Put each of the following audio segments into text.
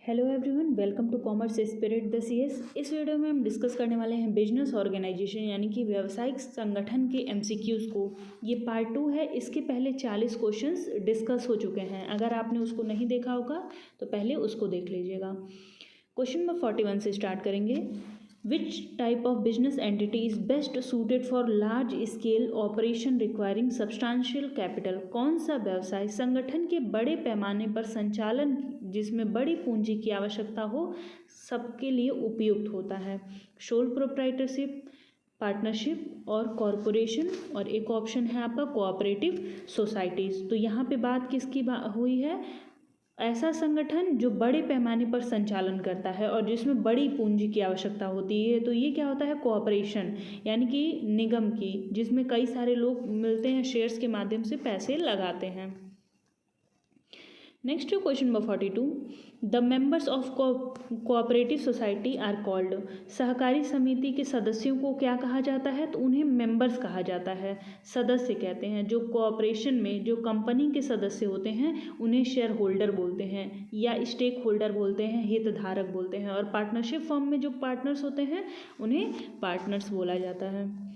Hello everyone, welcome to commerce spirit the CS. इस video में हम डिस्कस करने वाले हैं बिजनेस ऑर्गेनाइजेशन यानी कि व्यावसायिक संगठन के एमसीक्यूज़ को। ये पार्ट 2 है। इसके पहले 40 क्वेश्चंस डिस्कस हो चुके हैं। अगर आपने उसको नहीं देखा होगा तो पहले उसको देख लीजिएगा। क्वेश्चन नंबर 41 से स्टार्ट करेंगे। Which type of business entity is best suited for large scale operation requiring substantial capital? कौन सा व्यवसाय संगठन के बड़े पैमाने पर संचालन जिसमें बड़ी पूंजी की आवश्यकता हो सबके लिए उपयुक्त होता है? सोल प्रोप्राइटरशिप, पार्टनरशिप और कॉरपोरेशन, और एक ऑप्शन है आपका कोऑपरेटिव सोसाइटीज़। तो यहाँ पे बात किसकी हुई है? ऐसा संगठन जो बड़े पैमाने पर संचालन करता है और जिसमें बड़ी पूंजी की आवश्यकता होती है। तो ये क्या होता है? कोऑपरेशन यानी कि निगम की, जिसमें कई सारे लोग मिलते हैं, शेयर्स के माध्यम से पैसे लगाते हैं। Next question number 42। The members of cooperative society are called. सहकारी समिति के सदस्यों को क्या कहा जाता है? तो उन्हें मेंबर्स कहा जाता है, सदस्य कहते हैं। जो कोऑपरेशन में जो कंपनी के सदस्य होते हैं उन्हें शेयर होल्डर बोलते हैं या स्टेक होल्डर बोलते हैं, हितधारक बोलते हैं। और पार्टनरशिप फर्म में जो पार्टनर्स होते हैं उन्हें पार्टनर्स बोला जाता है।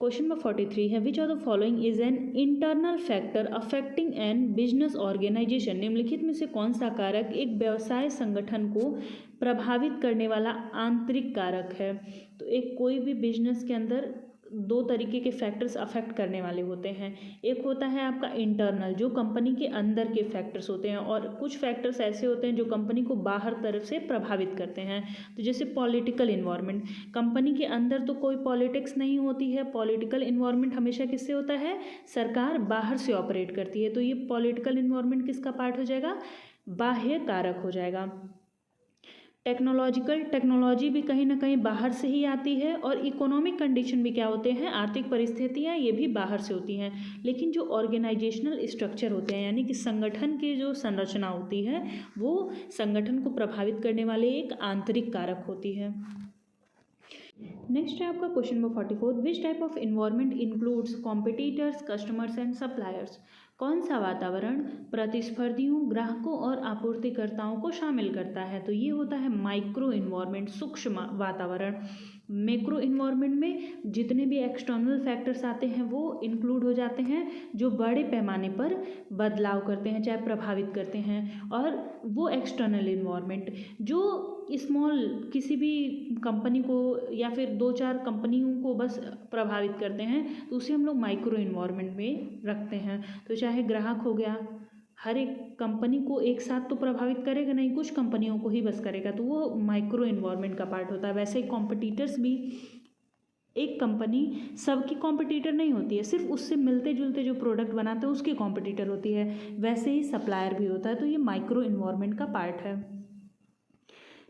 क्वेश्चन नंबर 43 है। Which of the following is an internal factor affecting an business organisation? निम्नलिखित में से कौन सा कारक एक व्यवसाय संगठन को प्रभावित करने वाला आंतरिक कारक है? तो एक कोई भी बिजनेस के अंदर दो तरीके के फैक्टर्स अफेक्ट करने वाले होते हैं। एक होता है आपका इंटरनल, जो कंपनी के अंदर के फैक्टर्स होते हैं, और कुछ फैक्टर्स ऐसे होते हैं जो कंपनी को बाहर तरफ से प्रभावित करते हैं। तो जैसे पॉलिटिकल इन्वायरमेंट, कंपनी के अंदर तो कोई पॉलिटिक्स नहीं होती है। पॉलिटिकल इन्वायरमेंट हमेशा किससे होता है? सरकार बाहर से ऑपरेट करती है। तो ये पॉलिटिकल इन्वायरमेंट किसका पार्ट हो जाएगा? बाह्य कारक हो जाएगा। टेक्नोलॉजी भी कहीं ना कहीं बाहर से ही आती है। और इकोनॉमिक कंडीशन भी क्या होते हैं? आर्थिक परिस्थितियाँ, ये भी बाहर से होती हैं। लेकिन जो ऑर्गेनाइजेशनल स्ट्रक्चर होते हैं यानी कि संगठन की जो संरचना होती है वो संगठन को प्रभावित करने वाले एक आंतरिक कारक होती है। नेक्स्ट है आपका question number 44। Which type of environment includes competitors, customers and suppliers? कौन सा वातावरण प्रतिस्पर्धियों, ग्राहकों और आपूर्तिकर्ताओं को शामिल करता है? तो ये होता है माइक्रो इन्वायरमेंट, सूक्ष्म वातावरण। मैक्रो इन्वायरमेंट में जितने भी एक्सटर्नल फैक्टर्स आते हैं वो इंक्लूड हो जाते हैं, जो बड़े पैमाने पर बदलाव करते हैं, चाहे प्रभावित करते हैं। और वो एक्सटर्नल इन्वायरमेंट जो स्मॉल किसी भी कंपनी को या फिर 2-4 कंपनियों को बस प्रभावित करते हैं, तो उसे हम लोग माइक्रो इन्वायरमेंट में रखते हैं। तो चाहे ग्राहक हो गया, हर एक कंपनी को एक साथ तो प्रभावित करेगा नहीं, कुछ कंपनियों को ही बस करेगा, तो वो माइक्रो इन्वायरमेंट का पार्ट होता है। वैसे ही कॉम्पिटिटर्स भी, एक कंपनी सबकी कॉम्पिटिटर नहीं होती है, सिर्फ उससे मिलते जुलते जो प्रोडक्ट बनाते हैं उसकी कॉम्पिटिटर होती है। वैसे ही सप्लायर भी होता है। तो ये माइक्रो इन्वायरमेंट का पार्ट है।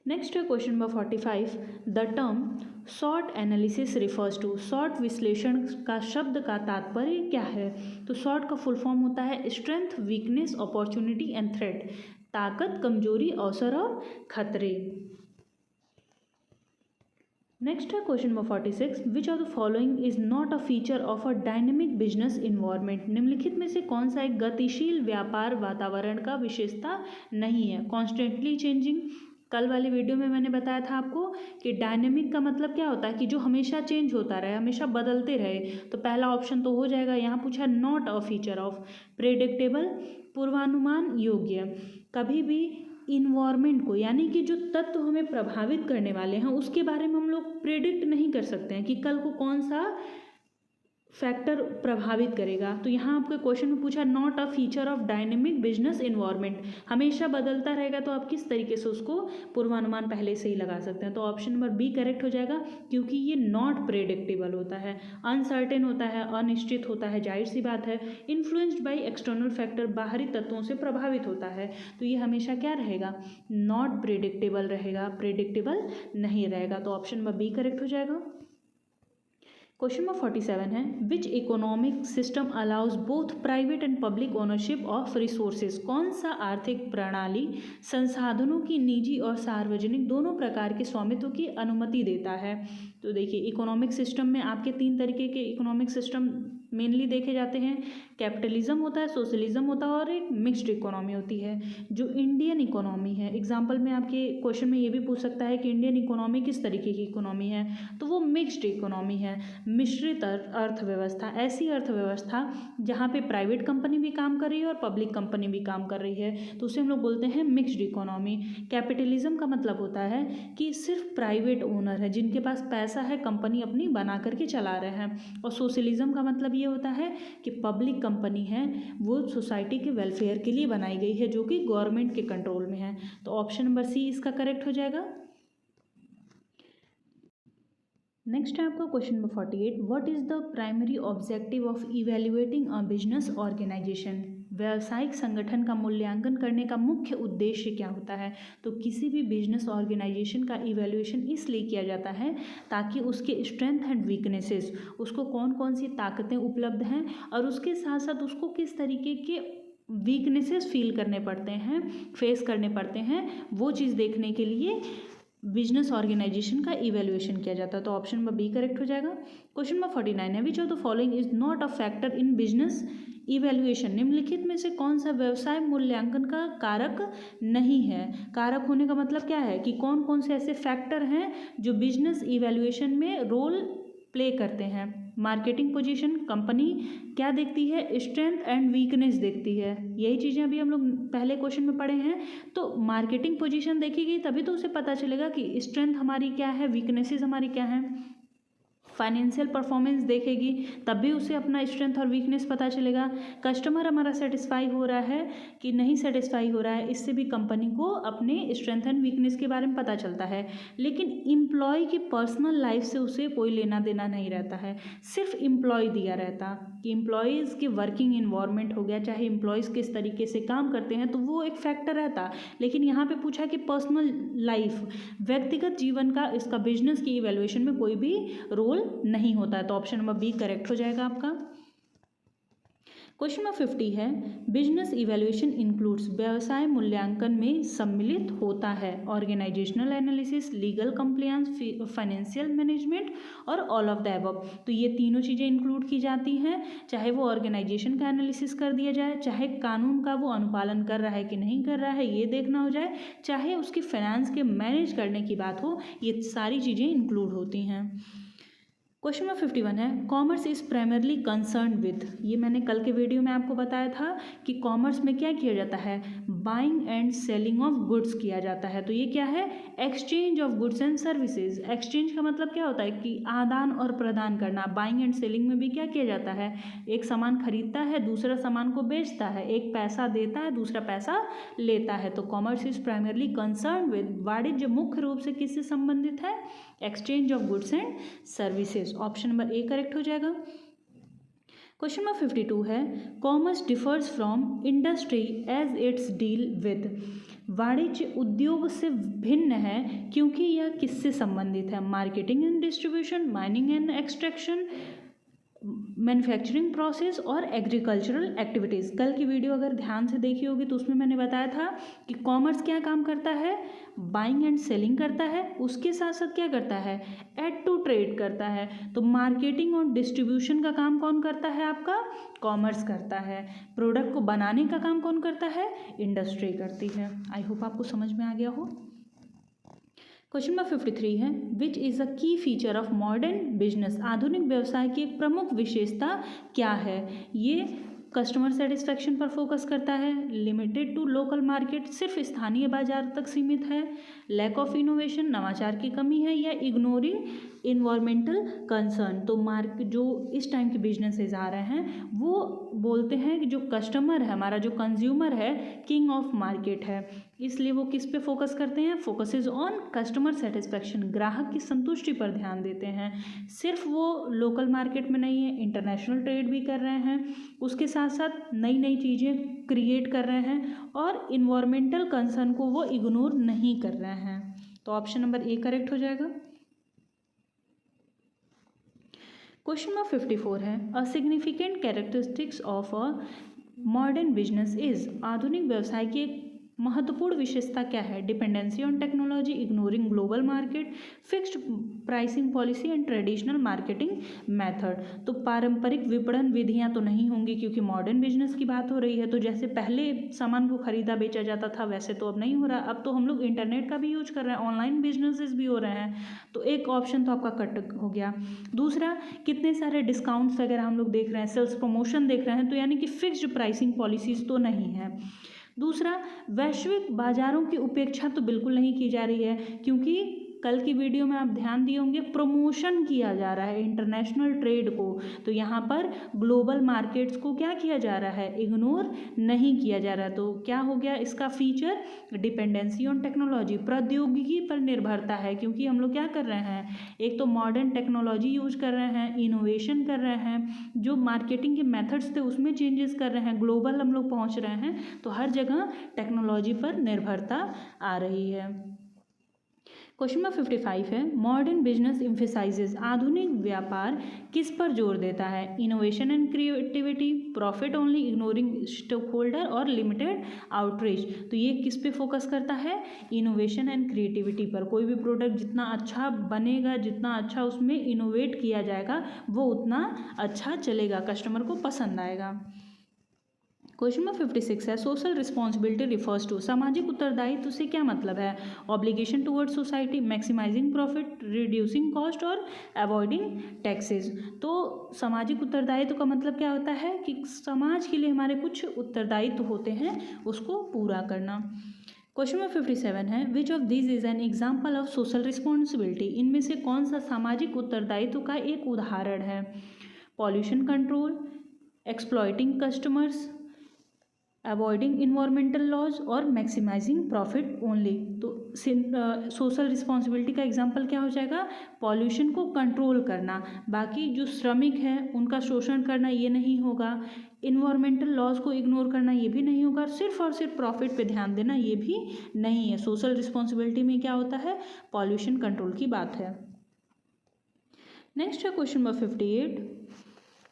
नेक्स्ट है question number 45। The term SWOT analysis refers to. SWOT विश्लेषण का शब्द का तात्पर्य क्या है? तो शॉर्ट का फुल फॉर्म होता है strength, weakness, opportunity and threat. ताकत, कमजोरी, अवसर और खतरे। नेक्स्ट है question number 46। Which of the following is not a feature of a dynamic business environment? निम्नलिखित में से कौन सा एक गतिशील व्यापार वातावरण का विशेषता नहीं है? Constantly changing. कल वाले वीडियो में मैंने बताया था आपको कि डायनेमिक का मतलब क्या होता है कि जो हमेशा चेंज होता रहे, हमेशा बदलते रहे। तो पहला ऑप्शन तो हो जाएगा। यहाँ पूछा not a feature of. Predictable, पूर्वानुमान योग्य। कभी भी इन्वायरमेंट को यानी कि जो तत्व हमें प्रभावित करने वाले हैं उसके बारे में हम लोग प्रेडिक्ट नहीं कर सकते हैं कि कल को कौन सा फैक्टर प्रभावित करेगा। तो यहाँ आपके क्वेश्चन में पूछा not a feature of dynamic business environment, हमेशा बदलता रहेगा, तो आप किस तरीके से उसको पूर्वानुमान पहले से ही लगा सकते हैं? तो ऑप्शन नंबर बी करेक्ट हो जाएगा, क्योंकि ये नॉट प्रेडिक्टेबल होता है, अनसर्टेन होता है, अनिश्चित होता है। जाहिर सी बात है, इन्फ्लुएंस्ड बाई एक्सटर्नल फैक्टर, बाहरी तत्वों से प्रभावित होता है। तो ये हमेशा क्या रहेगा? नॉट प्रेडिक्टेबल रहेगा, प्रेडिक्टेबल नहीं रहेगा। तो ऑप्शन नंबर बी करेक्ट हो जाएगा। क्वेश्चन नंबर 47 है। Which economic system allows both private and public ownership of resources? कौन सा आर्थिक प्रणाली संसाधनों की निजी और सार्वजनिक दोनों प्रकार के स्वामित्व की अनुमति देता है? तो देखिए, इकोनॉमिक सिस्टम में आपके 3 तरीके के इकोनॉमिक सिस्टम मेनली देखे जाते हैं। कैपिटलिज्म होता है, सोशलिज्म होता है और एक मिक्स्ड इकोनॉमी होती है। जो इंडियन इकोनॉमी है, एग्जाम्पल में आपके क्वेश्चन में ये भी पूछ सकता है कि इंडियन इकोनॉमी किस तरीके की इकोनॉमी है, तो वो मिक्स्ड इकोनॉमी है, मिश्रित अर्थव्यवस्था, ऐसी अर्थव्यवस्था जहाँ पे प्राइवेट कंपनी भी काम कर रही है और पब्लिक कंपनी भी काम कर रही है, तो उसे हम लोग बोलते हैं मिक्स्ड इकोनॉमी। कैपिटलिज्म का मतलब होता है कि सिर्फ प्राइवेट ओनर है, जिनके पास पैसा है, कंपनी अपनी बना करके चला रहे हैं। और सोशलिज्म का मतलब ये होता है कि पब्लिक कंपनी है, वो सोसाइटी के वेलफेयर के लिए बनाई गई है, जो कि गवर्नमेंट के कंट्रोल में है। तो ऑप्शन नंबर सी इसका करेक्ट हो जाएगा। नेक्स्ट है आपका question number 48, what is the primary objective of evaluating a business organisation. व्यावसायिक संगठन का मूल्यांकन करने का मुख्य उद्देश्य क्या होता है। तो किसी भी बिजनेस ऑर्गेनाइजेशन का इवैल्यूएशन इसलिए किया जाता है ताकि उसके स्ट्रेंथ एंड वीकनेसेस, उसको कौन कौन सी ताकतें उपलब्ध हैं और उसके साथ साथ उसको किस तरीके के वीकनेसेस फील करने पड़ते हैं, फेस करने पड़ते हैं, वो चीज़ देखने के लिए बिजनेस ऑर्गेनाइजेशन का इवैल्यूएशन किया जाता है। तो ऑप्शन नंबर बी करेक्ट हो जाएगा। क्वेश्चन नंबर 49 है, which of the following is not a factor in business evaluation. निम्नलिखित में से कौन सा व्यवसाय मूल्यांकन का कारक नहीं है। कारक होने का मतलब क्या है कि कौन कौन से ऐसे फैक्टर हैं जो बिजनेस इवैल्यूएशन में रोल प्ले करते हैं। मार्केटिंग पोजीशन, कंपनी क्या देखती है, स्ट्रेंथ एंड वीकनेस देखती है, यही चीज़ें अभी हम लोग पहले क्वेश्चन में पढ़े हैं। तो मार्केटिंग पोजीशन देखेगी तभी तो उसे पता चलेगा कि स्ट्रेंथ हमारी क्या है, वीकनेसेस हमारी क्या है। फाइनेंशियल परफॉर्मेंस देखेगी तब भी उसे अपना स्ट्रेंथ और वीकनेस पता चलेगा। कस्टमर हमारा सेटिस्फाई हो रहा है कि नहीं सेटिस्फाई हो रहा है, इससे भी कंपनी को अपने स्ट्रेंथ एंड वीकनेस के बारे में पता चलता है। लेकिन एम्प्लॉय की पर्सनल लाइफ से उसे कोई लेना देना नहीं रहता है, सिर्फ एम्प्लॉय दिया रहता कि एम्प्लॉयज़ के वर्किंग इन्वायरमेंट हो गया, चाहे एम्प्लॉयज़ किस तरीके से काम करते हैं, तो वो एक फैक्टर रहता। लेकिन यहाँ पे पूछा कि पर्सनल लाइफ, व्यक्तिगत जीवन का इसका बिजनेस की इवैल्यूएशन में कोई भी रोल नहीं होता है। तो ऑप्शन नंबर बी करेक्ट हो जाएगा आपका। क्वेश्चन नंबर 50 है, बिजनेस इवैल्यूएशन इंक्लूड्स, व्यवसाय मूल्यांकन में सम्मिलित होता है organisational analysis, legal compliance, financial management और ऑल ऑफ द अबव। तो ये तीनों चीज़ें इंक्लूड की जाती हैं, चाहे वो ऑर्गेनाइजेशन का एनालिसिस कर दिया जाए, चाहे कानून का वो अनुपालन कर रहा है कि नहीं कर रहा है ये देखना हो जाए, चाहे उसकी फाइनेंस के मैनेज करने की बात हो, ये सारी चीज़ें इंक्लूड होती हैं। क्वेश्चन नंबर 51 है, commerce is primarily concerned with. ये मैंने कल के वीडियो में आपको बताया था कि कॉमर्स में क्या किया जाता है, buying and selling of goods किया जाता है। तो ये क्या है, exchange of goods and services. Exchange का मतलब क्या होता है कि आदान और प्रदान करना। बाइंग एंड सेलिंग में भी क्या किया जाता है, एक सामान खरीदता है, दूसरा सामान को बेचता है, एक पैसा देता है, दूसरा पैसा लेता है। तो commerce is primarily concerned with, वाणिज्य मुख्य रूप से किससे संबंधित है, exchange of goods and services. Option number A correct हो जाएगा। क्वेश्चन नंबर 52 है, commerce differs from industry as it's deal with. वाणिज्य उद्योग से भिन्न है क्योंकि यह किससे संबंधित है, marketing and distribution, mining and extraction, manufacturing process और एग्रीकल्चरल एक्टिविटीज़। कल की वीडियो अगर ध्यान से देखी होगी तो उसमें मैंने बताया था कि कॉमर्स क्या काम करता है, बाइंग एंड सेलिंग करता है, उसके साथ साथ क्या करता है, एड टू ट्रेड करता है। तो मार्केटिंग और डिस्ट्रीब्यूशन का काम कौन करता है, आपका कॉमर्स करता है। प्रोडक्ट को बनाने का काम कौन करता है, इंडस्ट्री करती है। आई होप आपको समझ में आ गया हो। क्वेश्चन नंबर 53 है, विच इज़ अ की फीचर ऑफ मॉडर्न बिजनेस। आधुनिक व्यवसाय की एक प्रमुख विशेषता क्या है। ये कस्टमर सेटिस्फैक्शन पर फोकस करता है, लिमिटेड टू लोकल मार्केट, सिर्फ स्थानीय बाजार तक सीमित है, लैक ऑफ इनोवेशन, नवाचार की कमी है, या इग्नोरिंग इन्वायरमेंटल कंसर्न। तो जो इस टाइम के बिजनेसेस आ रहे हैं वो बोलते हैं कि जो कस्टमर है, हमारा जो कंज्यूमर है, किंग ऑफ मार्केट है, इसलिए वो किस पे फोकस करते हैं, फोकसेस ऑन कस्टमर सेटिस्फैक्शन, ग्राहक की संतुष्टि पर ध्यान देते हैं। सिर्फ वो लोकल मार्केट में नहीं है, इंटरनेशनल ट्रेड भी कर रहे हैं, उसके साथ साथ नई नई चीज़ें क्रिएट कर रहे हैं और इन्वायरमेंटल कंसर्न को वो इग्नोर नहीं कर रहे हैं। तो ऑप्शन नंबर ए करेक्ट हो जाएगा। क्वेश्चन नंबर 54 है, a significant characteristics of a modern business is. आधुनिक व्यवसाय की एक महत्वपूर्ण विशेषता क्या है? Dependency on technology, ignoring global market, fixed pricing policy and traditional marketing method. तो पारंपरिक विपणन विधियां तो नहीं होंगी क्योंकि मॉडर्न बिजनेस की बात हो रही है। तो जैसे पहले सामान को खरीदा बेचा जाता था वैसे तो अब नहीं हो रहा, अब तो हम लोग इंटरनेट का भी यूज कर रहे हैं, ऑनलाइन बिजनेसेस भी हो रहे हैं। तो एक ऑप्शन तो आपका कट हो गया। दूसरा, कितने सारे डिस्काउंट्स वगैरह हम लोग देख रहे हैं, सेल्स प्रमोशन देख रहे हैं, तो यानी कि फिक्स्ड प्राइसिंग पॉलिसीज तो नहीं है। दूसरा, वैश्विक बाजारों की उपेक्षा तो बिल्कुल नहीं की जा रही है क्योंकि कल की वीडियो में आप ध्यान दिए होंगे प्रमोशन किया जा रहा है इंटरनेशनल ट्रेड को। तो यहाँ पर ग्लोबल मार्केट्स को क्या किया जा रहा है? इग्नोर नहीं किया जा रहा। तो क्या हो गया इसका फीचर? डिपेंडेंसी ऑन टेक्नोलॉजी, प्रौद्योगिकी पर निर्भरता है क्योंकि हम लोग क्या कर रहे हैं, एक तो मॉडर्न टेक्नोलॉजी यूज कर रहे हैं, इनोवेशन कर रहे हैं, जो मार्केटिंग के मेथड्स थे उसमें चेंजेस कर रहे हैं, ग्लोबल हम लोग पहुँच रहे हैं, तो हर जगह टेक्नोलॉजी पर निर्भरता आ रही है। क्वेश्चन नंबर 55 है, मॉडर्न बिजनेस एम्फेसाइजेस, आधुनिक व्यापार किस पर जोर देता है? Innovation and creativity, profit only, ignoring stakeholder और लिमिटेड आउटरीच। तो ये किस पे फोकस करता है? इनोवेशन एंड क्रिएटिविटी पर। कोई भी प्रोडक्ट जितना अच्छा बनेगा, जितना अच्छा उसमें इनोवेट किया जाएगा वो उतना अच्छा चलेगा, कस्टमर को पसंद आएगा। क्वेश्चन नंबर 56 है, सोशल रिस्पॉन्सिबिलिटी रिफर्स टू, सामाजिक उत्तरदायित्व से क्या मतलब है? Obligation toward society, maximising profit, reducing cost और अवॉइडिंग टैक्सेस। तो सामाजिक उत्तरदायित्व का मतलब क्या होता है कि समाज के लिए हमारे कुछ उत्तरदायित्व होते हैं, उसको पूरा करना। क्वेश्चन नंबर 57 है, which of this is an example of social responsibility, इनमें से कौन सा सामाजिक उत्तरदायित्व का एक उदाहरण है? Pollution control, exploiting customers, avoiding environmental laws और मैक्सिमाइजिंग प्रॉफिट ओनली। तो सोशल रिस्पॉन्सिबिलिटी का एग्जांपल क्या हो जाएगा? पॉल्यूशन को कंट्रोल करना, बाकी जो श्रमिक हैं उनका शोषण करना ये नहीं होगा, इन्वायरमेंटल लॉज को इग्नोर करना ये भी नहीं होगा, सिर्फ और सिर्फ प्रॉफिट पे ध्यान देना ये भी नहीं है। सोशल रिस्पॉन्सिबिलिटी में क्या होता है? पॉल्यूशन कंट्रोल की बात है। नेक्स्ट है question number 58,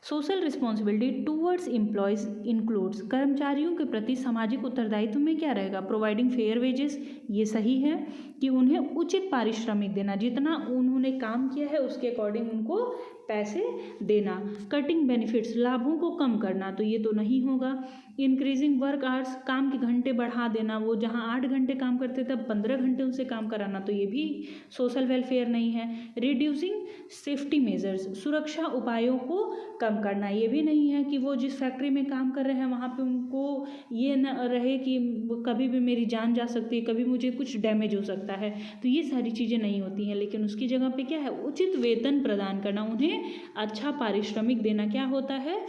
social responsibility towards employees includes, कर्मचारियों के प्रति सामाजिक उत्तरदायित्व में क्या रहेगा? प्रोवाइडिंग फेयर वेजेस, ये सही है कि उन्हें उचित पारिश्रमिक देना, जितना उन्होंने काम किया है उसके अकॉर्डिंग उनको पैसे देना। कटिंग बेनिफिट्स, लाभों को कम करना, तो ये तो नहीं होगा। इंक्रीजिंग वर्क आवर्स, काम के घंटे बढ़ा देना, वो जहाँ 8 घंटे काम करते थे 15 घंटे उनसे काम कराना, तो ये भी सोशल वेलफेयर नहीं है। रिड्यूसिंग सेफ्टी मेजर्स, सुरक्षा उपायों को कम करना, ये भी नहीं है कि वो जिस फैक्ट्री में काम कर रहे हैं वहाँ पे उनको ये न रहे कि कभी भी मेरी जान जा सकती है, कभी मुझे कुछ डैमेज हो सकता है, तो ये सारी चीज़ें नहीं होती हैं। लेकिन उसकी जगह पे क्या है? उचित वेतन प्रदान करना, उन्हें अच्छा पारिश्रमिक देना क्या होता है?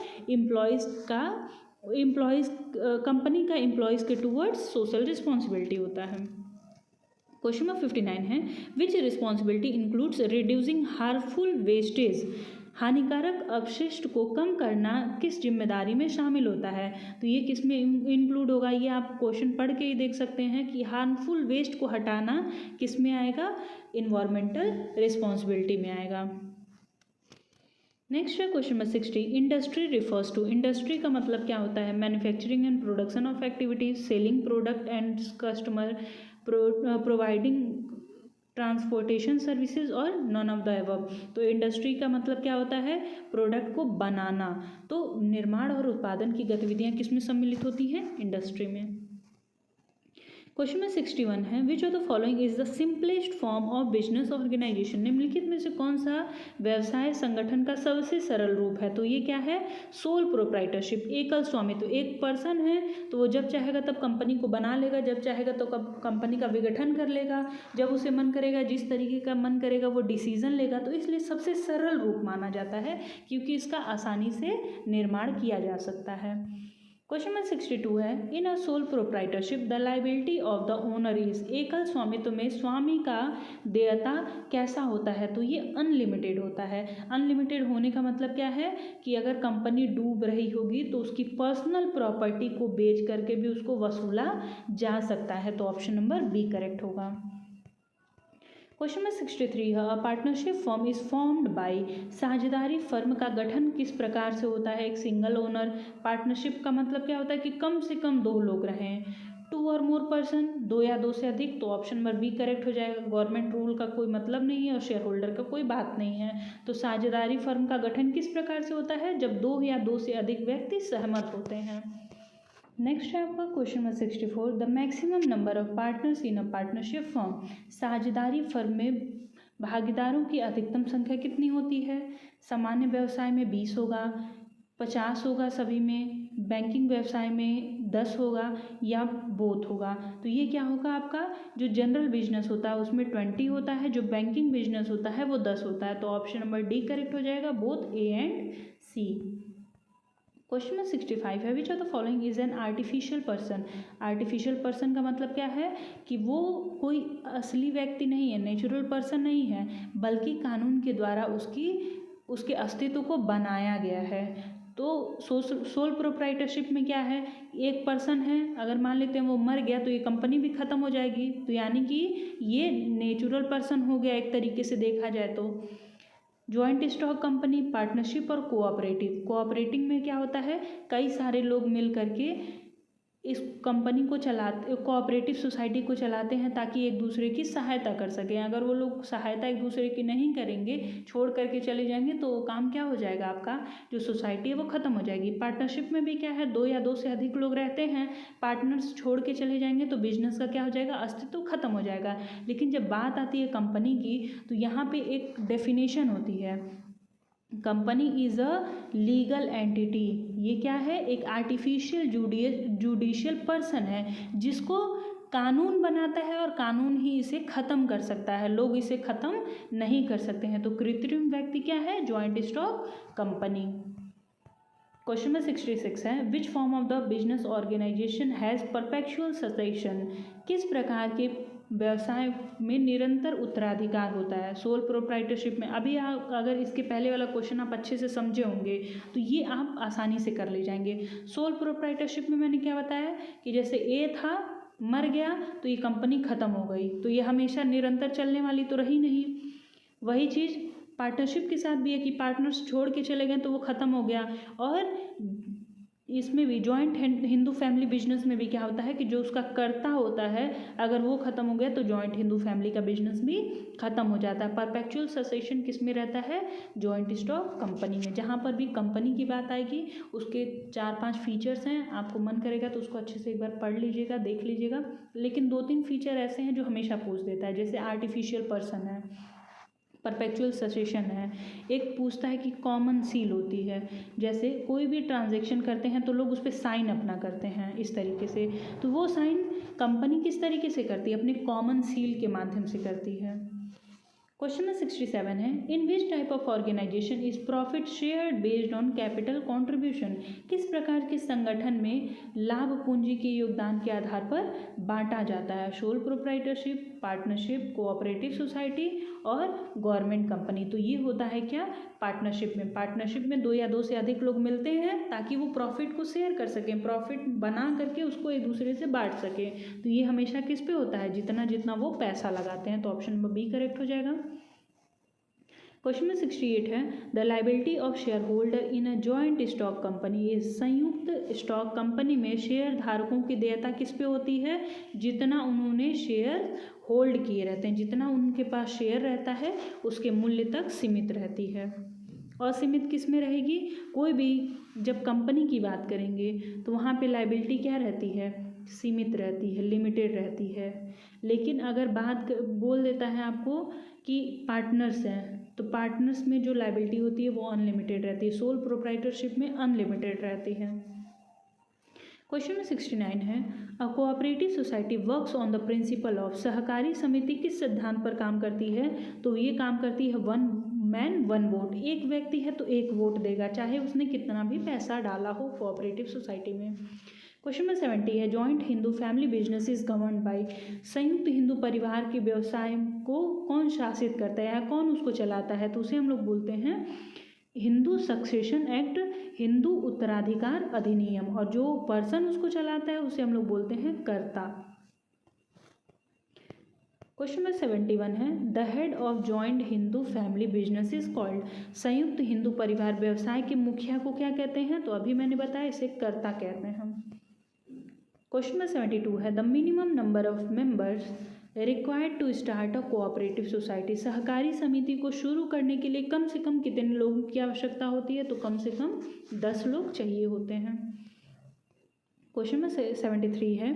कंपनी का एम्प्लॉयज़ के टूवर्ड्स सोशल रिस्पॉन्सिबिलिटी होता है। क्वेश्चन नंबर 59 है, which responsibility includes reducing harmful wastage, हानिकारक अपशिष्ट को कम करना किस जिम्मेदारी में शामिल होता है? तो ये किस में इंक्लूड होगा? ये आप क्वेश्चन पढ़ के ही देख सकते हैं कि हार्मफुल वेस्ट को हटाना किस में आएगा? इन्वायरमेंटल रिस्पॉन्सिबिलिटी में आएगा। नेक्स्ट है question number 60, industry refers to, industry का मतलब क्या होता है? Manufacturing and production of activities, selling product and customer, providing transportation services और नॉन ऑफ द अबव। तो इंडस्ट्री का मतलब क्या होता है? प्रोडक्ट को बनाना। तो निर्माण और उत्पादन की गतिविधियां किसमें सम्मिलित होती हैं? इंडस्ट्री में। क्वेश्चन में 61 है, which of the following is the simplest form of business organisation, निम्नलिखित में से कौन सा व्यवसाय संगठन का सबसे सरल रूप है? तो ये क्या है? सोल प्रोप्राइटरशिप, एकल स्वामित्व। एक पर्सन है तो वो जब चाहेगा तब कंपनी को बना लेगा, जब चाहेगा तो कंपनी का विघटन कर लेगा, जब उसे मन करेगा, जिस तरीके का मन करेगा वो डिसीजन लेगा। तो इसलिए सबसे सरल रूप माना जाता है क्योंकि इसका आसानी से निर्माण किया जा सकता है। क्वेश्चन नंबर 62 है, in a sole proprietorship the liability of the owner is, एकल स्वामित्व में स्वामी का देयता कैसा होता है? तो ये अनलिमिटेड होता है। अनलिमिटेड होने का मतलब क्या है कि अगर कंपनी डूब रही होगी तो उसकी पर्सनल प्रॉपर्टी को बेच करके भी उसको वसूला जा सकता है। तो ऑप्शन नंबर बी करेक्ट होगा। क्वेश्चन नंबर 63 है, a partnership firm is formed by, साझेदारी फर्म का गठन किस प्रकार से होता है? एक सिंगल ओनर, पार्टनरशिप का मतलब क्या होता है कि कम से कम 2 लोग रहें, टू और मोर पर्सन, दो या दो से अधिक, तो ऑप्शन नंबर बी करेक्ट हो जाएगा। गवर्नमेंट रूल का कोई मतलब नहीं है और शेयर होल्डर का कोई बात नहीं है। तो साझेदारी फर्म का गठन किस प्रकार से होता है? जब दो या दो से अधिक व्यक्ति सहमत होते हैं। नेक्स्ट है आपका question number 64, the maximum number of partners in a partnership firm. साझेदारी फर्म में भागीदारों की अधिकतम संख्या कितनी होती है? सामान्य व्यवसाय में 20 होगा, 50 होगा सभी में, बैंकिंग व्यवसाय में 10 होगा या बोथ होगा। तो ये क्या होगा आपका? जो जनरल बिजनेस होता है उसमें 20 होता है, जो बैंकिंग बिजनेस होता है वो 10 होता है। तो ऑप्शन नंबर डी करेक्ट हो जाएगा, both A and C. Question number 65 है, which of the following is an artificial person. Artificial person का मतलब क्या है कि वो कोई असली व्यक्ति नहीं है, नेचुरल पर्सन नहीं है, बल्कि कानून के द्वारा उसके अस्तित्व को बनाया गया है। तो सोल प्रोप्राइटरशिप में क्या है? एक पर्सन है, अगर मान लेते हैं वो मर गया तो ये कंपनी भी ख़त्म हो जाएगी। तो यानी कि ये नेचुरल पर्सन हो गया एक तरीके से देखा जाए तो। जॉइंट स्टॉक कंपनी, पार्टनरशिप और कोऑपरेटिव। कोऑपरेटिव में क्या होता है? कई सारे लोग मिल करके इस कंपनी को चलाते, कोऑपरेटिव सोसाइटी को चलाते हैं ताकि एक दूसरे की सहायता कर सकें। अगर वो लोग सहायता एक दूसरे की नहीं करेंगे, छोड़ करके चले जाएंगे, तो वो काम क्या हो जाएगा? आपका जो सोसाइटी है वो ख़त्म हो जाएगी। पार्टनरशिप में भी क्या है? दो या दो से अधिक लोग रहते हैं, पार्टनर्स छोड़ के चले जाएंगे तो बिजनेस का क्या हो जाएगा? अस्तित्व खत्म हो जाएगा। लेकिन जब बात आती है कंपनी की, तो यहाँ पे एक डेफिनेशन होती है, company is a legal entity. ये क्या है? एक आर्टिफिशियल जुडिशियल पर्सन है जिसको कानून बनाता है और कानून ही इसे ख़त्म कर सकता है, लोग इसे ख़त्म नहीं कर सकते हैं। तो कृत्रिम व्यक्ति क्या है? Joint stock company. Question number 66 है, which form of the business organisation has perpetual succession. किस प्रकार के व्यवसाय में निरंतर उत्तराधिकार होता है? सोल प्रोप्राइटरशिप में। अभी आप अगर इसके पहले वाला क्वेश्चन आप अच्छे से समझे होंगे तो ये आप आसानी से कर ले जाएंगे। सोल प्रोप्राइटरशिप में मैंने क्या बताया कि जैसे ए था, मर गया तो ये कंपनी ख़त्म हो गई, तो ये हमेशा निरंतर चलने वाली तो रही नहीं। वही चीज़ पार्टनरशिप के साथ भी है कि पार्टनर्स छोड़ के चले गए तो वो ख़त्म हो गया। और इसमें भी जॉइंट हिंदू फैमिली बिजनेस में भी क्या होता है कि जो उसका कर्ता होता है, अगर वो ख़त्म हो गया तो जॉइंट हिंदू फैमिली का बिजनेस भी ख़त्म हो जाता है। परपेचुअल सक्सेशन किस में रहता है? जॉइंट स्टॉक कंपनी में। जहाँ पर भी कंपनी की बात आएगी उसके 4-5 फीचर्स हैं, आपको मन करेगा तो उसको अच्छे से एक बार पढ़ लीजिएगा, देख लीजिएगा। लेकिन 2-3 फीचर ऐसे हैं जो हमेशा पूछ देता है, जैसे आर्टिफिशियल पर्सन है, परपेचुअल सक्सेशन है, एक पूछता है कि कॉमन सील होती है, जैसे कोई भी ट्रांजैक्शन करते हैं तो लोग उस पर साइन अपना करते हैं इस तरीके से, तो वो साइन कंपनी किस तरीके से करती है? अपने कॉमन सील के माध्यम से करती है। क्वेश्चन नंबर 67 है, in which type of organization is profit shared based on capital contribution. किस प्रकार के संगठन में लाभ पूंजी के योगदान के आधार पर बांटा जाता है? Sole proprietorship, partnership, cooperative society और गवर्नमेंट कंपनी। तो ये होता है क्या? पार्टनरशिप में। पार्टनरशिप में दो या दो से अधिक लोग मिलते हैं ताकि वो प्रॉफिट को शेयर कर सकें, प्रॉफिट बना करके उसको एक दूसरे से बांट सकें। तो ये हमेशा किस पे होता है? जितना जितना वो पैसा लगाते हैं। तो ऑप्शन नंबर बी करेक्ट हो जाएगा। क्वेश्चन नंबर 68 है, the liability of share holder in a joint stock company is. संयुक्त स्टॉक कंपनी में शेयर धारकों की देयता किस पे होती है? जितना उन्होंने शेयर होल्ड किए रहते हैं, जितना उनके पास शेयर रहता है उसके मूल्य तक सीमित रहती है। असीमित किस में रहेगी? कोई भी जब कंपनी की बात करेंगे तो वहाँ पे लाइबिलिटी क्या रहती है? सीमित रहती है, लिमिटेड रहती है। लेकिन अगर बात बोल देता है आपको कि पार्टनर्स हैं, तो पार्टनर्स में जो लाइबिलिटी होती है वो अनलिमिटेड रहती है, सोल प्रोप्राइटरशिप में अनलिमिटेड रहती है। क्वेश्चन नंबर 69 है, अ cooperative society works on the principle of. सहकारी समिति किस सिद्धांत पर काम करती है? तो ये काम करती है वन मैन वन वोट। एक व्यक्ति है तो एक वोट देगा, चाहे उसने कितना भी पैसा डाला हो कोऑपरेटिव सोसाइटी में। क्वेश्चन नंबर 70 है, joint Hindu family business is governed bye. संयुक्त हिंदू परिवार के व्यवसाय को कौन शासित करता है या कौन उसको चलाता है? तो उसे हम लोग बोलते हैं हिंदू सक्सेशन एक्ट, हिंदू उत्तराधिकार अधिनियम। और जो पर्सन उसको चलाता है उसे हम लोग बोलते हैं कर्ता। क्वेश्चन नंबर 71 है, the head of joint Hindu family business is called. संयुक्त हिंदू परिवार व्यवसाय के मुखिया को क्या कहते हैं? तो अभी मैंने बताया इसे कर्ता कहते हैं हम। क्वेश्चन नंबर 72 है the minimum number of members required to start a cooperative society. सहकारी समिति को शुरू करने के लिए कम से कम कितने लोगों की आवश्यकता होती है? तो कम से कम 10 लोग चाहिए होते हैं। क्वेश्चन नंबर 73 है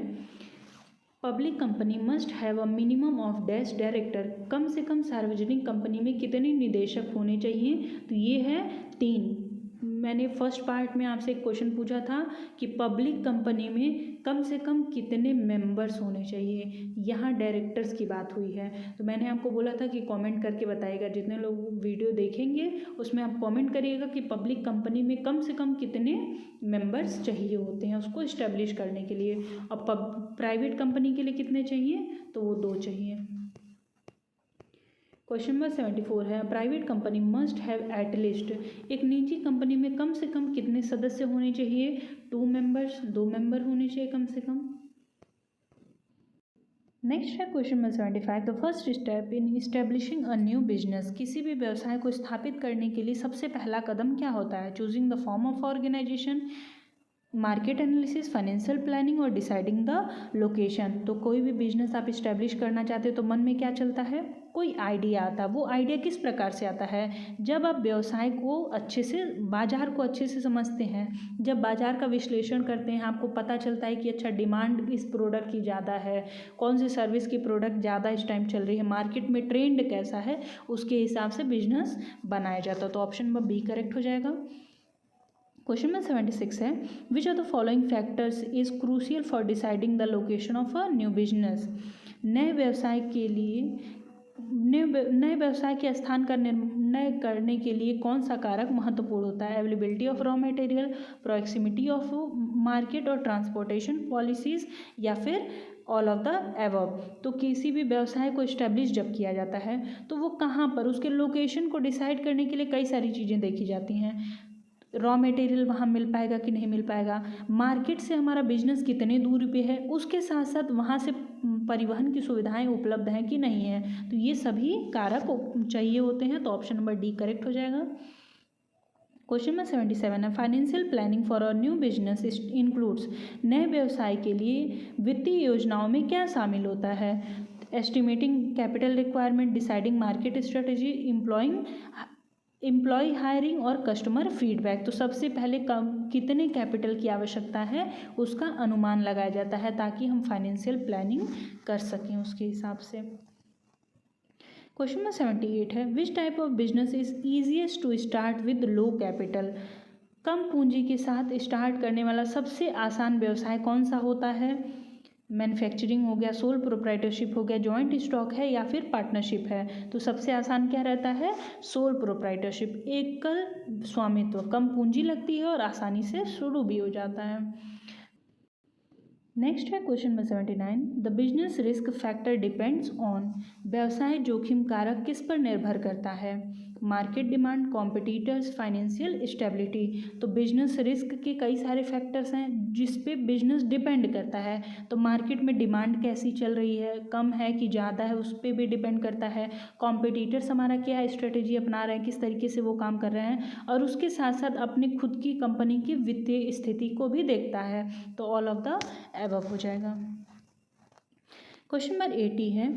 public company must have a minimum of dash director. कम से कम सार्वजनिक कंपनी में कितने निदेशक होने चाहिए? तो ये है 3। मैंने फर्स्ट पार्ट में आपसे एक क्वेश्चन पूछा था कि पब्लिक कंपनी में कम से कम कितने मेंबर्स होने चाहिए, यहाँ डायरेक्टर्स की बात हुई है। तो मैंने आपको बोला था कि कमेंट करके बताइएगा, जितने लोग वीडियो देखेंगे उसमें आप कमेंट करिएगा कि पब्लिक कंपनी में कम से कम कितने मेंबर्स चाहिए होते हैं उसको इस्टेब्लिश करने के लिए, और प्राइवेट कंपनी के लिए कितने चाहिए? तो वो 2 चाहिए। क्वेश्चन नंबर 74 है private company must have at least. एक निजी कंपनी में कम से कम कितने सदस्य होने चाहिए? 2 मेंबर्स, 2 मेंबर होने चाहिए कम से कम। नेक्स्ट है question number 75 the first step in establishing a new business. किसी भी व्यवसाय को स्थापित करने के लिए सबसे पहला कदम क्या होता है? Choosing the form of organisation, market analysis, financial planning और डिसाइडिंग द लोकेशन। तो कोई भी बिजनेस आप इस्टेब्लिश करना चाहते हो तो मन में क्या चलता है? कोई आइडिया आता है। वो आइडिया किस प्रकार से आता है? जब आप व्यवसाय को अच्छे से, बाजार को अच्छे से समझते हैं, जब बाजार का विश्लेषण करते हैं, आपको पता चलता है कि अच्छा डिमांड इस प्रोडक्ट की ज़्यादा है, कौन सी सर्विस की प्रोडक्ट ज़्यादा इस टाइम चल रही है, मार्केट में ट्रेंड कैसा है, उसके हिसाब से बिजनेस बनाया जाता है। तो ऑप्शन नंबर बी करेक्ट हो जाएगा। क्वेश्चन नंबर 76 है which are the following factors is crucial for deciding the location of a new business. नए व्यवसाय के स्थान का निर्णय करने के लिए कौन सा कारक महत्वपूर्ण होता है? Availability of raw material, proximity of market और ट्रांसपोर्टेशन पॉलिसीज, या फिर ऑल ऑफ द एबव। तो किसी भी व्यवसाय को इस्टेब्लिश जब किया जाता है तो वो कहाँ पर, उसके लोकेशन को डिसाइड करने के लिए कई सारी चीज़ें देखी जाती हैं। रॉ मटेरियल वहाँ मिल पाएगा कि नहीं मिल पाएगा, मार्केट से हमारा बिजनेस कितने दूरी पे है, उसके साथ साथ वहाँ से परिवहन की सुविधाएं उपलब्ध हैं कि नहीं है। तो ये सभी कारक चाहिए होते हैं। तो ऑप्शन नंबर डी करेक्ट हो जाएगा। क्वेश्चन नंबर 77 है financial planning for a new business includes. नए व्यवसाय के लिए वित्तीय योजनाओं में क्या शामिल होता है? Estimating capital requirement, deciding market strategy, employ hiring और कस्टमर फीडबैक। तो सबसे पहले कितने कैपिटल की आवश्यकता है उसका अनुमान लगाया जाता है ताकि हम फाइनेंशियल प्लानिंग कर सकें उसके हिसाब से। क्वेश्चन नंबर 78 है which type of business is easiest to start with low capital. कम पूंजी के साथ स्टार्ट करने वाला सबसे आसान व्यवसाय कौन सा होता है? मैन्युफैक्चरिंग हो गया, सोल प्रोप्राइटरशिप हो गया, जॉइंट स्टॉक है, या फिर पार्टनरशिप है। तो सबसे आसान क्या रहता है? सोल प्रोप्राइटरशिप, एकल स्वामित्व, कम पूंजी लगती है और आसानी से शुरू भी हो जाता है। नेक्स्ट है question number 79 the business risk factor depends on. व्यवसाय जोखिम कारक किस पर निर्भर करता है? Market demand, competitors, financial stability. तो बिजनेस रिस्क के कई सारे फैक्टर्स हैं जिस पे बिजनेस डिपेंड करता है। तो मार्केट में डिमांड कैसी चल रही है, कम है कि ज़्यादा है, उस पर भी डिपेंड करता है। कॉम्पिटिटर्स हमारा क्या स्ट्रेटेजी अपना रहे हैं, किस तरीके से वो काम कर रहे हैं, और उसके साथ साथ अपने खुद की कंपनी की वित्तीय स्थिति को भी देखता है। तो ऑल ऑफ द एबव हो जाएगा। क्वेश्चन नंबर 80 है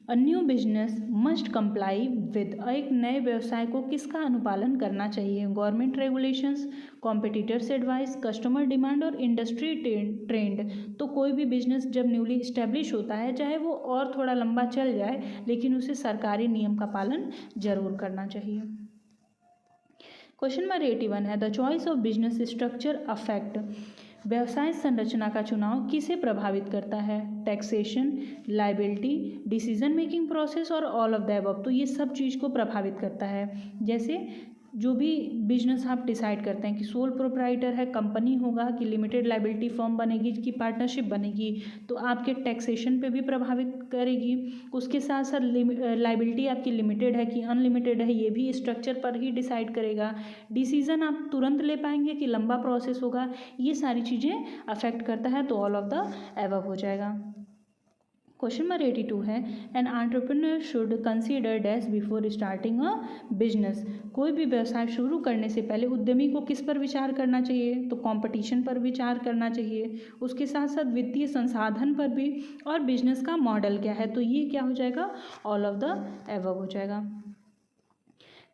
अ new business must comply with. एक नए व्यवसाय को किसका अनुपालन करना चाहिए? Government regulations, competitors advice, customer demand और इंडस्ट्री ट्रेंड। तो कोई भी बिजनेस जब न्यूली इस्टेब्लिश होता है, चाहे वो और थोड़ा लंबा चल जाए, लेकिन उसे सरकारी नियम का पालन जरूर करना चाहिए। क्वेश्चन नंबर 81 है the choice of business structure affect. व्यवसाय संरचना का चुनाव किसे प्रभावित करता है? Taxation, liability, decision making process और ऑल ऑफ द अबव। तो ये सब चीज़ को प्रभावित करता है। जैसे जो भी बिजनेस आप डिसाइड करते हैं कि सोल प्रोप्राइटर है, कंपनी होगा, कि लिमिटेड लायबिलिटी फर्म बनेगी, कि पार्टनरशिप बनेगी, तो आपके टैक्सेशन पे भी प्रभावित करेगी। उसके साथ साथ लायबिलिटी आपकी लिमिटेड है कि अनलिमिटेड है, ये भी स्ट्रक्चर पर ही डिसाइड करेगा। डिसीजन आप तुरंत ले पाएंगे कि लंबा प्रोसेस होगा, ये सारी चीज़ें अफेक्ट करता है। तो ऑल ऑफ द एबव हो जाएगा। क्वेश्चन नंबर 82 है, an entrepreneur should consider dash before starting a business. कोई भी व्यवसाय शुरू करने से पहले उद्यमी को किस पर विचार करना चाहिए? तो कंपटीशन पर विचार करना चाहिए, उसके साथ साथ वित्तीय संसाधन पर भी, और बिजनेस का मॉडल क्या है। तो ये क्या हो जाएगा? ऑल ऑफ द एबव हो जाएगा।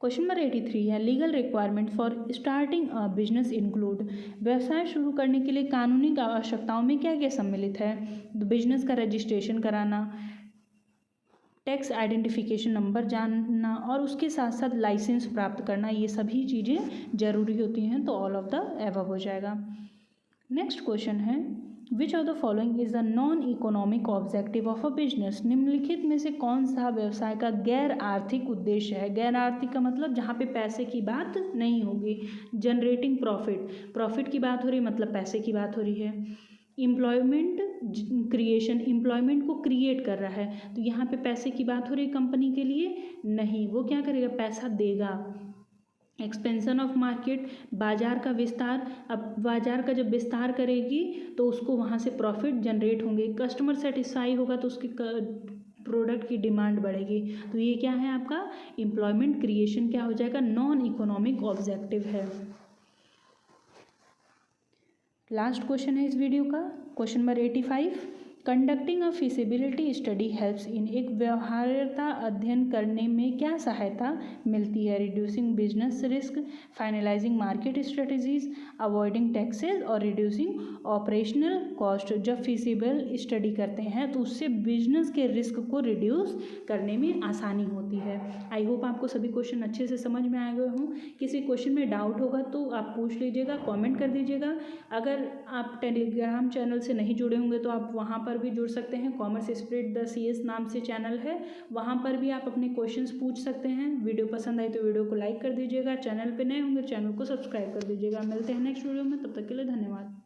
क्वेश्चन नंबर 83 है, legal requirement for starting a business include. व्यवसाय शुरू करने के लिए कानूनी आवश्यकताओं में क्या क्या सम्मिलित है? तो बिजनेस का रजिस्ट्रेशन कराना, टैक्स आइडेंटिफिकेशन नंबर जानना, और उसके साथ साथ लाइसेंस प्राप्त करना, ये सभी चीज़ें जरूरी होती हैं। तो ऑल ऑफ द एबव हो जाएगा। नेक्स्ट क्वेश्चन है, which of the following is the non economic objective of a business. निम्नलिखित में से कौन सा व्यवसाय का गैर आर्थिक उद्देश्य है? गैर आर्थिक का मतलब जहाँ पे पैसे की बात नहीं होगी। जनरेटिंग प्रॉफिट, प्रॉफिट की बात हो रही है मतलब पैसे की बात हो रही है। एम्प्लॉयमेंट क्रिएशन, एम्प्लॉयमेंट को क्रिएट कर रहा है, तो यहाँ पे पैसे की बात हो रही है कंपनी के लिए? नहीं, वो क्या करेगा? पैसा देगा। एक्सपेंशन ऑफ मार्केट, बाजार का विस्तार, अब बाजार का जब विस्तार करेगी तो उसको वहाँ से प्रॉफिट जनरेट होंगे। कस्टमर सेटिस्फाई होगा तो उसके प्रोडक्ट की डिमांड बढ़ेगी। तो ये क्या है आपका? एम्प्लॉयमेंट क्रिएशन क्या हो जाएगा? नॉन इकोनॉमिक ऑब्जेक्टिव है। लास्ट क्वेश्चन है इस वीडियो का, question number 85, conducting a feasibility study helps in. एक व्यवहार्यता अध्ययन करने में क्या सहायता मिलती है? Reducing business risk, finalising market strategies, avoiding taxes, और रिड्यूसिंग ऑपरेशनल कॉस्ट। जब फिजिबल स्टडी करते हैं तो उससे बिजनेस के रिस्क को रिड्यूस करने में आसानी होती है। आई होप आपको सभी क्वेश्चन अच्छे से समझ में आ गए हों। किसी क्वेश्चन में डाउट होगा तो आप पूछ लीजिएगा, कमेंट कर दीजिएगा। अगर आप टेलीग्राम चैनल से नहीं जुड़े होंगे तो आप वहाँ पर भी जुड़ सकते हैं। कॉमर्स स्प्रेड द CS नाम से चैनल है, वहाँ पर भी आप अपने क्वेश्चंस पूछ सकते हैं। वीडियो पसंद आई तो वीडियो को लाइक कर दीजिएगा। चैनल पे नए होंगे चैनल को सब्सक्राइब कर दीजिएगा। मिलते हैं नेक्स्ट वीडियो में, तब तक के लिए धन्यवाद।